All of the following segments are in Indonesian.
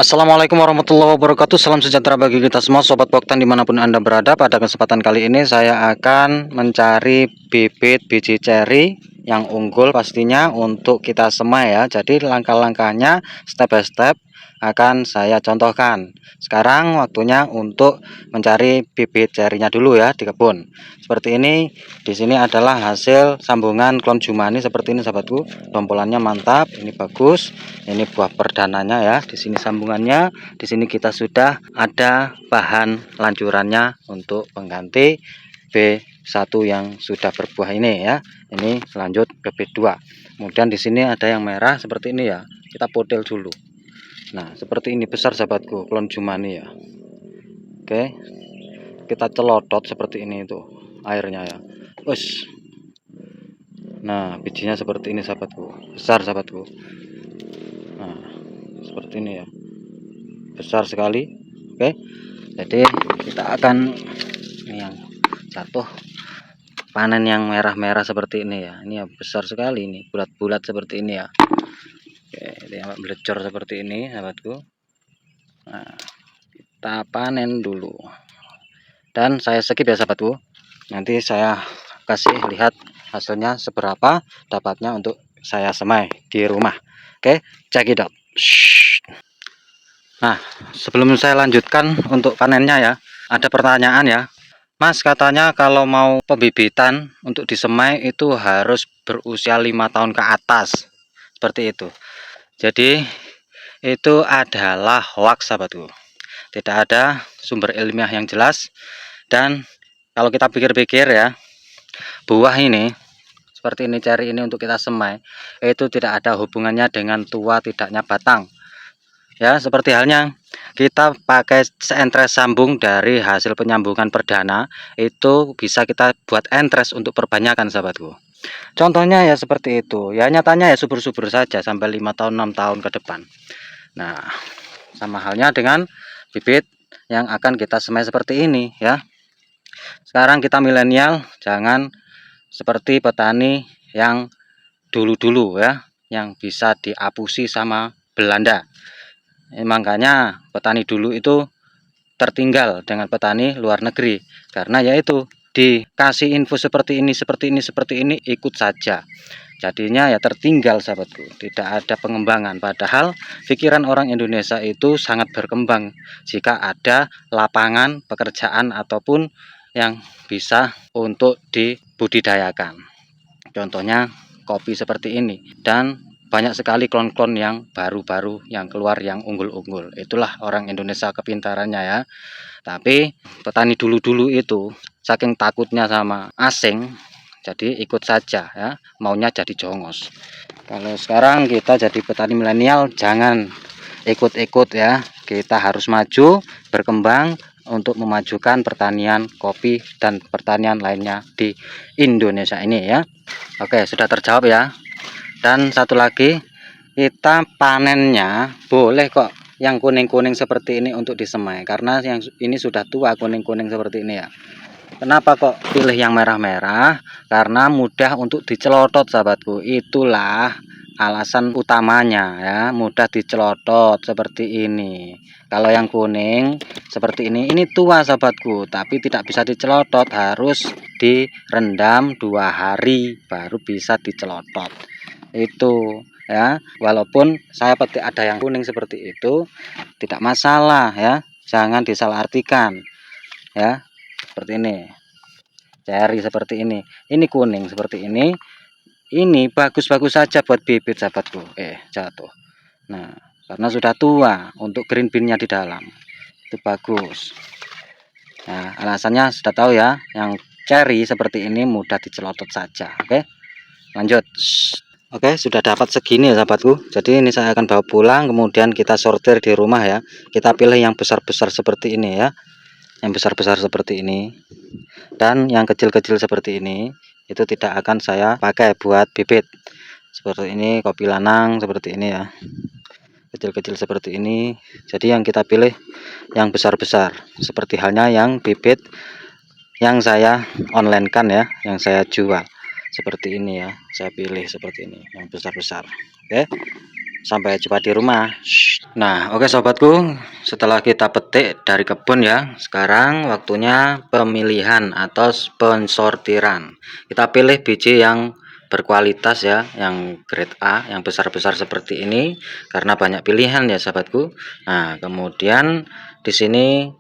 Assalamualaikum warahmatullahi wabarakatuh. Salam sejahtera bagi kita semua, Sobat Poktan dimanapun Anda berada. Pada kesempatan kali ini saya akan mencari bibit biji ceri yang unggul pastinya untuk kita semai ya. Jadi langkah-langkahnya step by step akan saya contohkan. Sekarang waktunya untuk mencari bibit cerinya dulu ya di kebun. Seperti ini. Di sini adalah hasil sambungan klon Jumani seperti ini sahabatku. Dompolannya mantap, ini bagus. Ini buah perdananya ya. Di sini sambungannya. Di sini kita sudah ada bahan lanjurannya untuk pengganti B1 yang sudah berbuah ini ya. Ini lanjut ke B2. Kemudian di sini ada yang merah seperti ini ya. Kita podel dulu. Nah, seperti ini besar sahabatku, klon Jumani ya. Oke. Kita celodot seperti ini itu airnya ya. Wes. Nah, bijinya seperti ini sahabatku. Besar sahabatku. Nah, seperti ini ya. Besar sekali. Oke. Jadi kita akan ini yang jatuh panen yang merah-merah seperti ini ya. Ini ya besar sekali ini, bulat-bulat seperti ini ya. Oke, ini yang melecor seperti ini sahabatku. Nah, kita panen dulu. Dan saya skip ya sahabatku. Nanti saya kasih lihat hasilnya seberapa dapatnya untuk saya semai di rumah. Oke, check it out. Nah, sebelum saya lanjutkan untuk panennya ya, ada pertanyaan ya. Mas, katanya kalau mau pembibitan untuk disemai itu harus berusia 5 tahun ke atas. Seperti itu. Jadi itu adalah hoax sahabatku. Tidak ada sumber ilmiah yang jelas. Dan kalau kita pikir-pikir ya, buah ini seperti ini, ceri ini untuk kita semai itu tidak ada hubungannya dengan tua tidaknya batang ya. Seperti halnya kita pakai entres sambung dari hasil penyambungan perdana, itu bisa kita buat entres untuk perbanyakan sahabatku. Contohnya ya seperti itu ya, nyatanya ya subur-subur saja sampai 5 tahun 6 tahun ke depan. Nah, sama halnya dengan bibit yang akan kita semai seperti ini ya. Sekarang kita milenial jangan seperti petani yang dulu-dulu ya, yang bisa diapusi sama Belanda. Makanya petani dulu itu tertinggal dengan petani luar negeri, karena yaitu dikasih info seperti ini, ikut saja. Jadinya ya tertinggal sahabatku, tidak ada pengembangan. Padahal pikiran orang Indonesia itu sangat berkembang jika ada lapangan pekerjaan ataupun yang bisa untuk dibudidayakan. Contohnya kopi seperti ini, dan banyak sekali klon-klon yang baru-baru yang keluar yang unggul-unggul. Itulah orang Indonesia kepintarannya ya. Tapi petani dulu-dulu itu saking takutnya sama asing, jadi ikut saja ya, maunya jadi jongos. Kalau sekarang kita jadi petani milenial jangan ikut-ikut ya. Kita harus maju, berkembang untuk memajukan pertanian kopi dan pertanian lainnya di Indonesia ini ya. Oke, sudah terjawab ya. Dan satu lagi, kita panennya boleh kok yang kuning-kuning seperti ini untuk disemai, karena yang ini sudah tua kuning-kuning seperti ini ya. Kenapa kok pilih yang merah-merah? Karena mudah untuk dicelotot sahabatku. Itulah alasan utamanya ya, mudah dicelotot seperti ini. Kalau yang kuning seperti ini tua sahabatku, tapi tidak bisa dicelotot, harus direndam 2 hari baru bisa dicelotot. Itu ya, walaupun saya petik ada yang kuning seperti itu, tidak masalah ya, jangan disalahartikan ya. Seperti ini, ceri seperti ini kuning seperti ini bagus-bagus saja buat bibit sahabatku. Jatuh. Nah, karena sudah tua, untuk green bean-nya di dalam itu bagus. Nah, alasannya sudah tahu ya, yang ceri seperti ini mudah dicelotot saja. Oke, lanjut. Oke, sudah dapat segini ya sahabatku. Jadi ini saya akan bawa pulang, kemudian kita sortir di rumah ya. Kita pilih yang besar-besar seperti ini ya, yang besar-besar seperti ini, dan yang kecil-kecil seperti ini itu tidak akan saya pakai buat bibit. Seperti ini kopi lanang seperti ini ya, kecil-kecil seperti ini. Jadi yang kita pilih yang besar-besar, seperti halnya yang bibit yang saya online kan ya, yang saya jual seperti ini ya. Saya pilih seperti ini yang besar-besar. Oke, Sampai jumpa di rumah. Nah, oke sobatku, setelah kita petik dari kebun ya, sekarang waktunya pemilihan atau pensortiran. Kita pilih biji yang berkualitas ya, yang grade A, yang besar-besar seperti ini, karena banyak pilihan ya sahabatku. Nah, kemudian di sini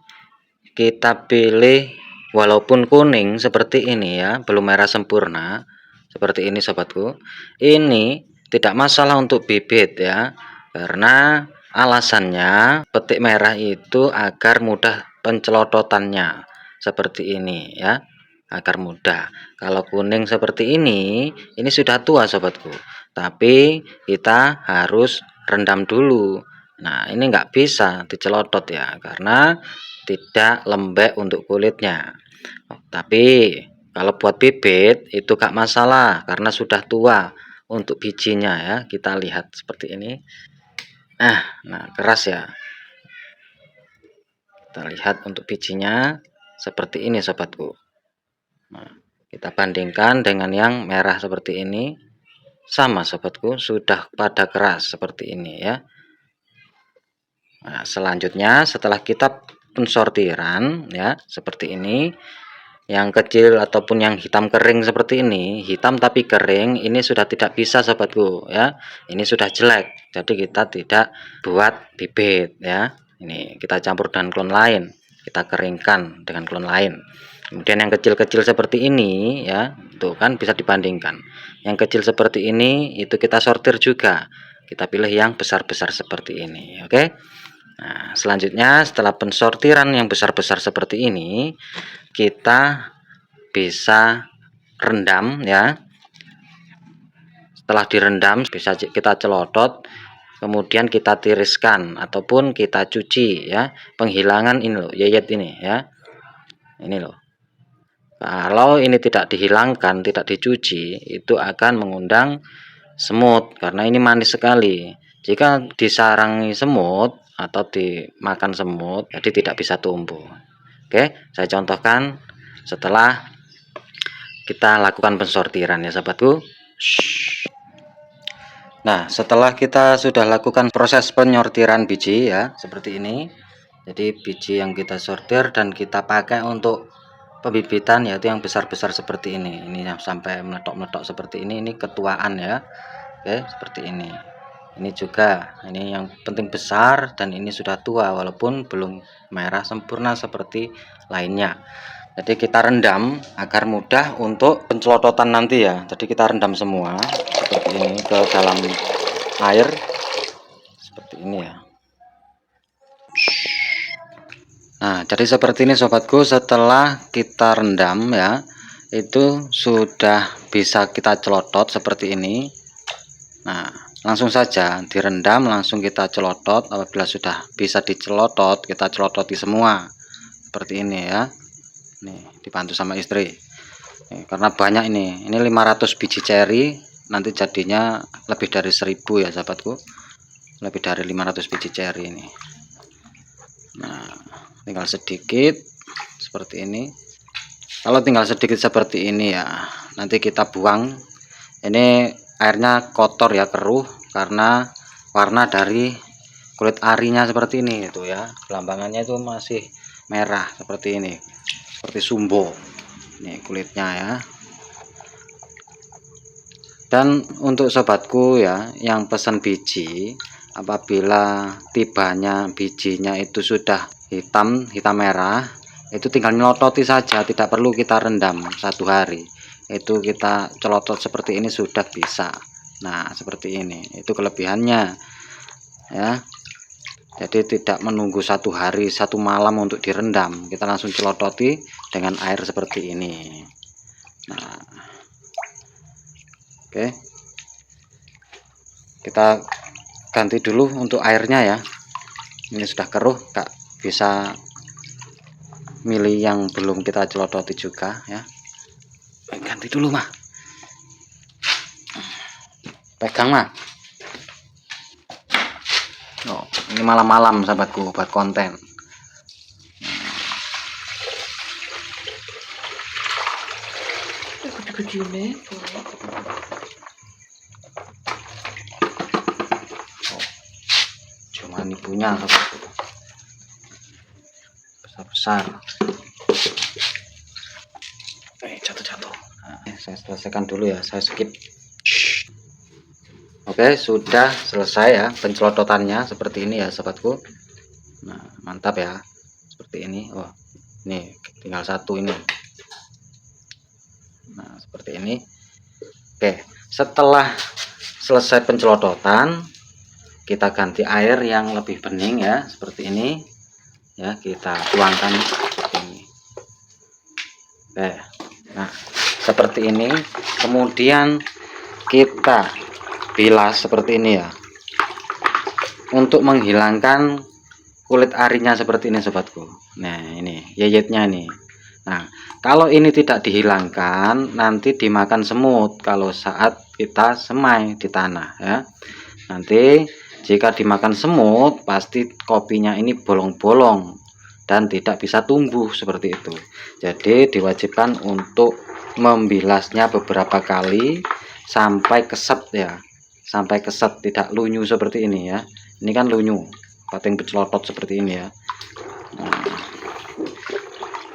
kita pilih walaupun kuning seperti ini ya, belum merah sempurna seperti ini sobatku. Ini tidak masalah untuk bibit ya, karena alasannya petik merah itu agar mudah pencelototannya seperti ini ya, agar mudah. Kalau kuning seperti ini sudah tua sobatku, tapi kita harus rendam dulu. Nah, ini nggak bisa dicelotot ya, karena tidak lembek untuk kulitnya. Tapi kalau buat bibit itu gak masalah, karena sudah tua untuk bijinya ya. Kita lihat seperti ini. Nah keras ya. Kita lihat untuk bijinya seperti ini sobatku. Nah, kita bandingkan dengan yang merah seperti ini, sama sobatku, sudah pada keras seperti ini ya. Nah, selanjutnya setelah kita pensortiran ya seperti ini, yang kecil ataupun yang hitam kering seperti ini, hitam tapi kering, ini sudah tidak bisa sobatku ya, ini sudah jelek, jadi kita tidak buat bibit ya. Ini kita campur dengan klon lain, kita keringkan dengan klon lain. Kemudian yang kecil-kecil seperti ini ya, tuh kan bisa dibandingkan. Yang kecil seperti ini itu kita sortir juga, kita pilih yang besar-besar seperti ini, oke. Nah, selanjutnya setelah pensortiran yang besar-besar seperti ini, kita bisa rendam ya. Setelah direndam bisa kita celotot, kemudian kita tiriskan ataupun kita cuci ya. Penghilangan ini loh, yeyet ini ya. Ini loh. Kalau ini tidak dihilangkan, tidak dicuci, itu akan mengundang semut karena ini manis sekali. Jika disarangi semut atau dimakan semut, jadi tidak bisa tumbuh. Oke, saya contohkan setelah kita lakukan pensortiran ya sahabatku. Nah, setelah kita sudah lakukan proses penyortiran biji ya seperti ini, jadi biji yang kita sortir dan kita pakai untuk pembibitan yaitu yang besar-besar seperti ini yang sampai meletok-meletok seperti ini ketuaan ya. Oke, seperti ini juga, ini yang penting besar dan ini sudah tua walaupun belum merah sempurna seperti lainnya. Jadi kita rendam agar mudah untuk pencelototan nanti ya. Jadi kita rendam semua seperti ini ke dalam air seperti ini ya. Nah, jadi seperti ini sobatku, setelah kita rendam ya, itu sudah bisa kita celotot seperti ini. Nah, langsung saja direndam, langsung kita celotot. Apabila sudah bisa dicelotot, kita celototi semua seperti ini ya. Nih, dibantu sama istri. Nih, karena banyak ini 500 biji ceri, nanti jadinya lebih dari 1000 ya sahabatku. Lebih dari 500 biji ceri ini. Nah, tinggal sedikit seperti ini. Kalau tinggal sedikit seperti ini ya, nanti kita buang. Ini airnya kotor ya, keruh karena warna dari kulit arinya seperti ini itu ya. Gelambangannya itu masih merah seperti ini, seperti sumbo. Ini kulitnya ya. Dan untuk sobatku ya yang pesan biji, apabila tibanya bijinya itu sudah hitam merah, itu tinggal nyelototi saja, tidak perlu kita rendam 1 hari. Itu kita celotot seperti ini sudah bisa. Nah, seperti ini, itu kelebihannya ya. Jadi tidak menunggu 1 hari 1 malam untuk direndam, kita langsung celototi dengan air seperti ini. Nah, oke, kita ganti dulu untuk airnya ya. Ini sudah keruh, Kak, bisa milih yang belum kita celototi juga ya. Ganti dulu mah, pegang mah. Oh, ini malam-malam sahabatku buat konten. bumbunya besar-besar. Jatuh. Nah, saya selesaikan dulu ya, saya skip. Oke, sudah selesai ya pencelototannya seperti ini ya sobatku. Nah, mantap ya, seperti ini. Oh, ini tinggal satu ini. Nah, seperti ini. Oke, setelah selesai pencelototan, kita ganti air yang lebih bening ya, seperti ini. Ya, kita tuangkan seperti ini. Oke, nah seperti ini. Kemudian kita bilas seperti ini ya, untuk menghilangkan kulit arinya seperti ini sobatku. Nah, ini yeyetnya nih. Nah, kalau ini tidak dihilangkan, nanti dimakan semut kalau saat kita semai di tanah ya. Nanti jika dimakan semut, pasti kopinya ini bolong-bolong dan tidak bisa tumbuh seperti itu. Jadi diwajibkan untuk membilasnya beberapa kali sampai keset ya, sampai keset, tidak lunyu seperti ini ya. Ini kan lunyu, pating pencelotot seperti ini ya. Nah,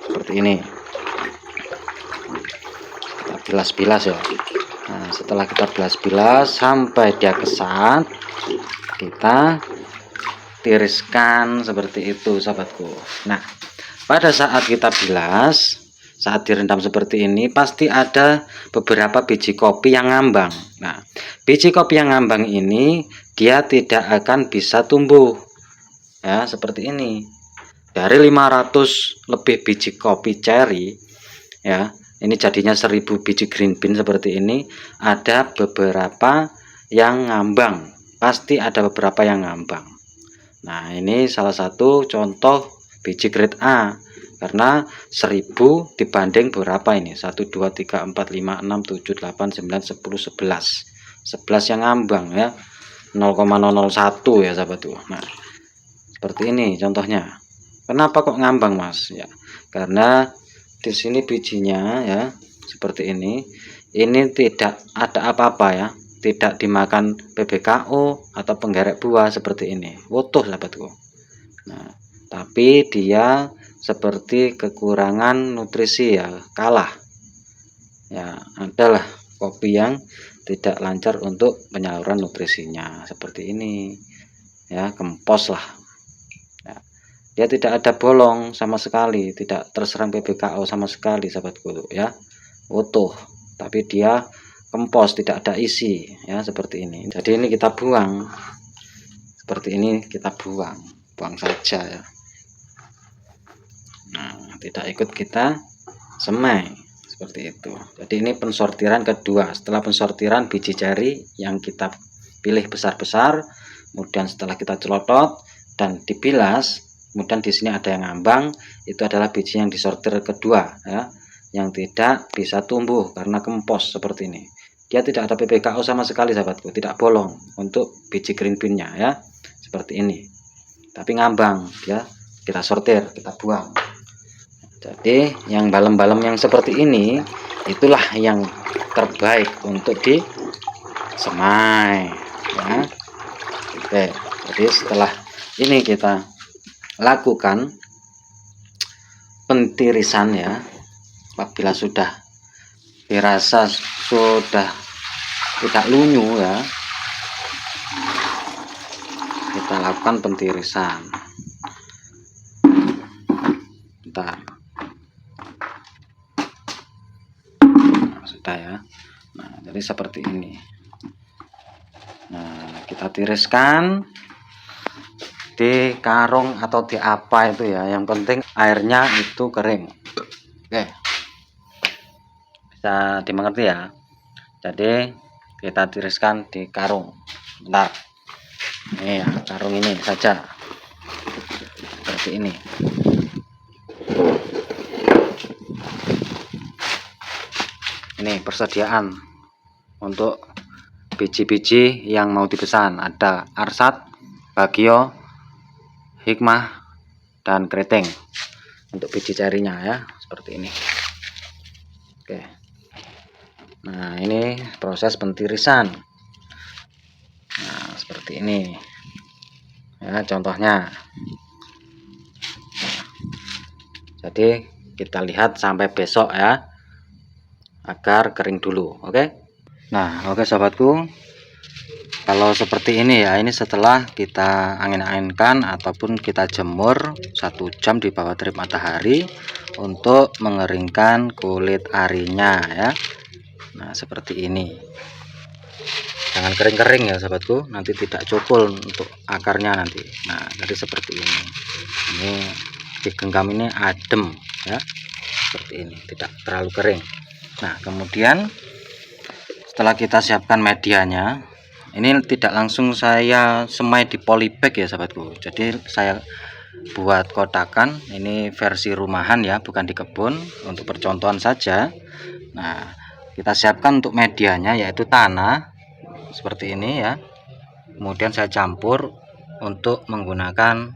seperti ini kita bilas-bilas ya. Nah, setelah kita bilas-bilas sampai dia kesat, kita tiriskan seperti itu sahabatku. Nah, pada saat kita bilas, saat direndam seperti ini, pasti ada beberapa biji kopi yang ngambang. Nah, biji kopi yang ngambang ini dia tidak akan bisa tumbuh ya, seperti ini. Dari 500 lebih biji kopi cherry ya, ini jadinya 1000 biji green bean seperti ini, ada beberapa yang ngambang, pasti ada beberapa yang ngambang. Nah, ini salah satu contoh biji grade A, karena 1000 dibanding berapa ini, 1 2 3 4 5 6 7 8 9 10 11 yang ngambang ya, 0,001 ya sahabat tuh. Nah, seperti ini contohnya. Kenapa kok ngambang mas ya, karena di sini bijinya ya seperti ini tidak ada apa-apa ya, tidak dimakan PBKO atau penggerek buah seperti ini, utuh sahabatku. Nah, tapi dia seperti kekurangan nutrisi ya, kalah ya, adalah kopi yang tidak lancar untuk penyaluran nutrisinya seperti ini ya, kempos lah ya. Dia tidak ada bolong sama sekali, tidak terserang PBKO sama sekali sahabatku ya, utuh, tapi dia kempos, tidak ada isi ya, seperti ini. Jadi ini kita buang, seperti ini kita buang saja ya. Nah, tidak ikut kita semai seperti itu. Jadi ini pensortiran kedua. Setelah pensortiran biji cherry yang kita pilih besar-besar, kemudian setelah kita celotot dan dibilas, kemudian di sini ada yang ngambang, itu adalah biji yang disortir kedua ya, yang tidak bisa tumbuh karena kempos seperti ini. Dia tidak ada PBKO sama sekali sahabatku, tidak bolong untuk biji green bean-nya ya, seperti ini. Tapi ngambang ya, kita sortir, kita buang. Jadi yang balem-balem yang seperti ini itulah yang terbaik untuk disemai ya. Oke, jadi setelah ini kita lakukan pentirisan ya. Apabila sudah dirasa sudah tidak lunyu ya, kita lakukan pentirisan. Bentar. Sudah ya. Nah, jadi seperti ini. Nah, kita tiriskan di karung atau di apa itu ya, yang penting airnya itu kering. Oke, bisa dimengerti ya. Jadi kita tiriskan di karung. Bentar, ini ya, karung ini saja seperti ini. Ini persediaan untuk biji-biji yang mau dipesan, ada Arsat, Bagio, Hikmah, dan Keriting untuk biji carinya ya, seperti ini. Oke, nah ini proses pentirisan. Nah seperti ini ya, contohnya. Jadi kita lihat sampai besok ya, agar kering dulu. Oke. Nah, oke sahabatku, kalau seperti ini ya, ini setelah kita angin-anginkan ataupun kita jemur 1 jam di bawah terik matahari untuk mengeringkan kulit arinya ya. Nah, seperti ini. Jangan kering-kering ya sahabatku, nanti tidak cukul untuk akarnya nanti. Nah, jadi seperti ini. Ini digenggam ini adem ya, seperti ini, tidak terlalu kering. Nah, kemudian setelah kita siapkan medianya, ini tidak langsung saya semai di polybag ya sahabatku. Jadi saya buat kotakan, ini versi rumahan ya, bukan di kebun, untuk percontohan saja. Nah, kita siapkan untuk medianya yaitu tanah seperti ini ya. Kemudian saya campur untuk menggunakan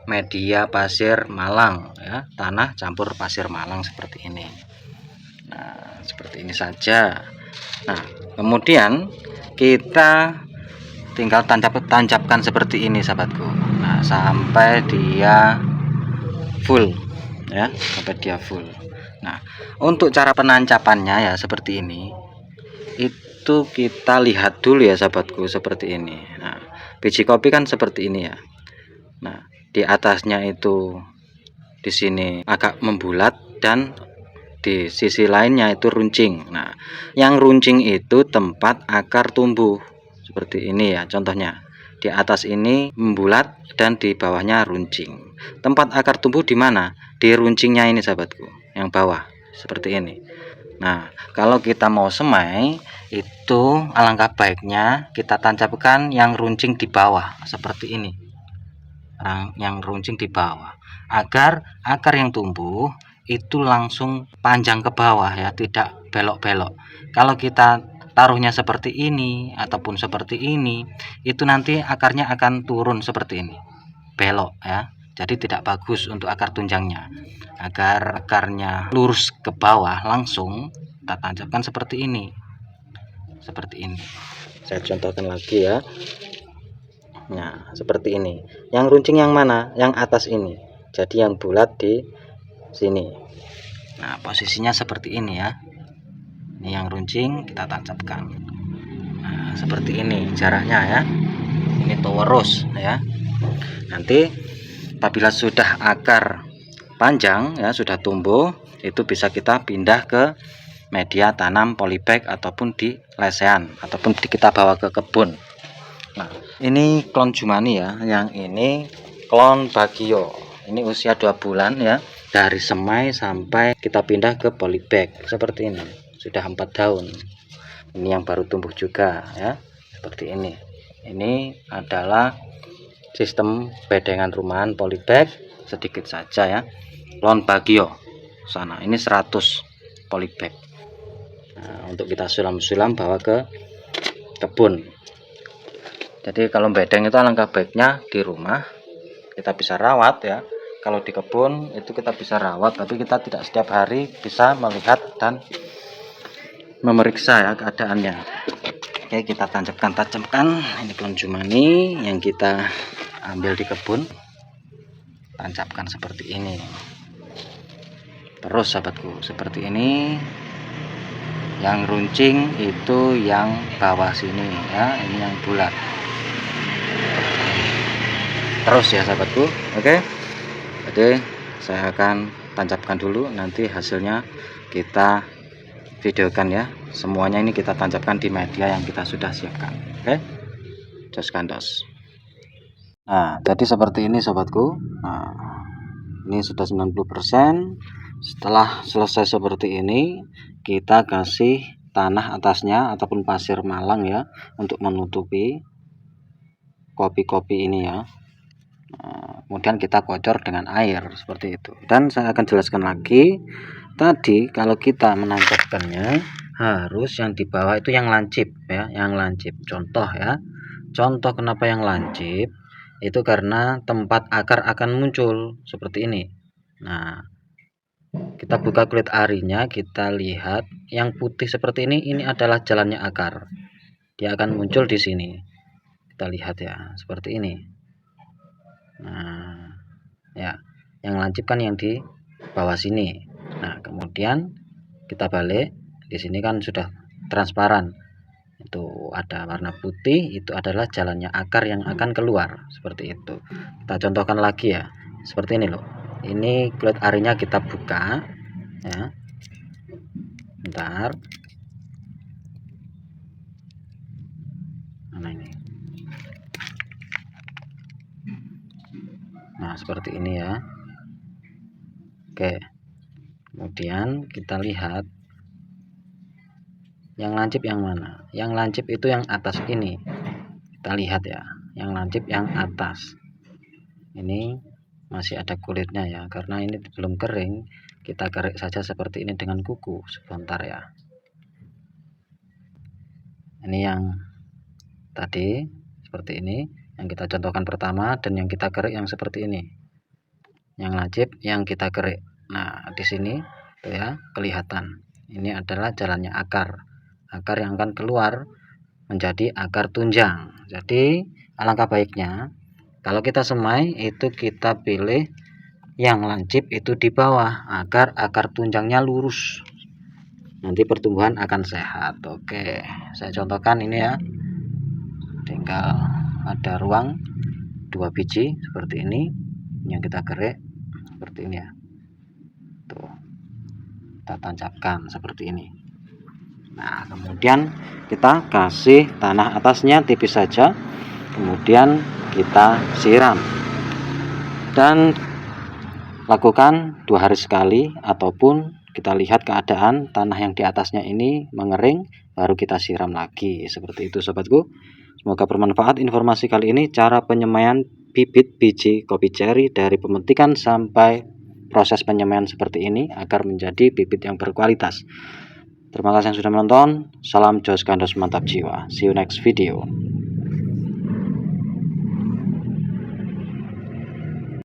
media pasir Malang ya, tanah campur pasir Malang seperti ini. Nah, seperti ini saja. Nah, kemudian kita tinggal tancapkan seperti ini sahabatku. Nah, sampai dia full ya, sampai dia full. Nah, untuk cara penancapannya ya seperti ini. Itu kita lihat dulu ya sahabatku, seperti ini. Nah, biji kopi kan seperti ini ya. Nah, di atasnya itu di sini agak membulat dan di sisi lainnya itu runcing. Nah, yang runcing itu tempat akar tumbuh seperti ini ya, contohnya di atas ini membulat dan di bawahnya runcing. Tempat akar tumbuh di mana? Di runcingnya ini sahabatku, yang bawah seperti ini. Nah, kalau kita mau semai itu alangkah baiknya kita tancapkan yang runcing di bawah seperti ini, yang runcing di bawah, agar akar yang tumbuh itu langsung panjang ke bawah ya, tidak belok-belok. Kalau kita taruhnya seperti ini ataupun seperti ini, itu nanti akarnya akan turun seperti ini, belok ya. Jadi tidak bagus untuk akar tunjangnya. Agar akarnya lurus ke bawah langsung, kita tancapkan seperti ini. Seperti ini. Saya contohkan lagi ya. Nah, seperti ini. Yang runcing yang mana? Yang atas ini. Jadi yang bulat di sini. Nah, posisinya seperti ini ya. Ini yang runcing kita tancapkan. Nah, seperti ini jaraknya ya. Ini towerus ya. Nanti apabila sudah akar panjang ya, sudah tumbuh, itu bisa kita pindah ke media tanam polybag ataupun di lesehan ataupun kita bawa ke kebun. Nah, ini klon Jumani ya, yang ini klon Bagio. Ini usia 2 bulan ya, dari semai sampai kita pindah ke polybag seperti ini. Sudah 4 daun. Ini yang baru tumbuh juga ya, seperti ini. Ini adalah sistem bedengan rumahan polybag, sedikit saja ya. Klon Bagio sana, ini 100 polybag. Nah, untuk kita sulam-sulam bawa ke kebun. Jadi kalau bedeng itu alangkah baiknya di rumah kita bisa rawat ya. Kalau di kebun itu kita bisa rawat, tapi kita tidak setiap hari bisa melihat dan memeriksa ya keadaannya. Oke, kita tancapkan ini klon Jumani yang kita ambil di kebun, tancapkan seperti ini. Terus sahabatku, seperti ini. Yang runcing itu yang bawah sini ya, ini yang bulat. Terus ya sahabatku. Oke. Jadi saya akan tancapkan dulu, nanti hasilnya kita videokan ya. Semuanya ini kita tancapkan di media yang kita sudah siapkan. Oke. Jos kandos. Nah, jadi seperti ini sobatku. Nah, ini sudah 90%. Setelah selesai seperti ini, kita kasih tanah atasnya ataupun pasir Malang ya, untuk menutupi kopi-kopi ini ya. Nah, kemudian kita kocor dengan air seperti itu. Dan saya akan jelaskan lagi. Tadi kalau kita menancapkannya harus yang di bawah itu yang lancip ya, yang lancip. Contoh ya. Contoh kenapa yang lancip? Itu karena tempat akar akan muncul seperti ini. Nah, kita buka kulit arinya, kita lihat yang putih seperti ini adalah jalannya akar. Dia akan muncul di sini. Kita lihat ya, seperti ini. Nah, ya, yang lancip kan yang di bawah sini. Nah, kemudian kita balik. Di sini kan sudah transparan. Itu ada warna putih, itu adalah jalannya akar yang akan keluar, seperti itu. Kita contohkan lagi ya. Seperti ini loh. Ini kulit arinya kita buka ya. Bentar. Nah, ini. Nah, seperti ini ya. Oke. Kemudian kita lihat yang lancip yang mana. Yang lancip itu yang atas ini. Kita lihat ya, yang lancip yang atas. Ini masih ada kulitnya ya, karena ini belum kering. Kita kerik saja seperti ini dengan kuku sebentar ya. Ini yang tadi seperti ini, yang kita contohkan pertama, dan yang kita kerik yang seperti ini. Yang lancip yang kita kerik. Nah, di sini tuh ya, kelihatan. Ini adalah jalannya akar. Akar yang akan keluar menjadi akar tunjang. Jadi alangkah baiknya kalau kita semai itu kita pilih yang lancip itu di bawah agar akar tunjangnya lurus. Nanti pertumbuhan akan sehat. Oke, saya contohkan ini ya. Tinggal ada ruang 2 biji seperti ini yang kita kerik seperti ini ya. Tuh. Kita tancapkan seperti ini. Nah, kemudian kita kasih tanah atasnya tipis saja. Kemudian kita siram. Dan lakukan 2 hari sekali, ataupun kita lihat keadaan tanah yang di atasnya ini mengering, baru kita siram lagi. Seperti itu sobatku. Semoga bermanfaat informasi kali ini, cara penyemaian bibit biji kopi cherry dari pemetikan sampai proses penyemaian seperti ini agar menjadi bibit yang berkualitas. Terima kasih yang sudah menonton. Salam Jos Kandos mantap jiwa. See you next video.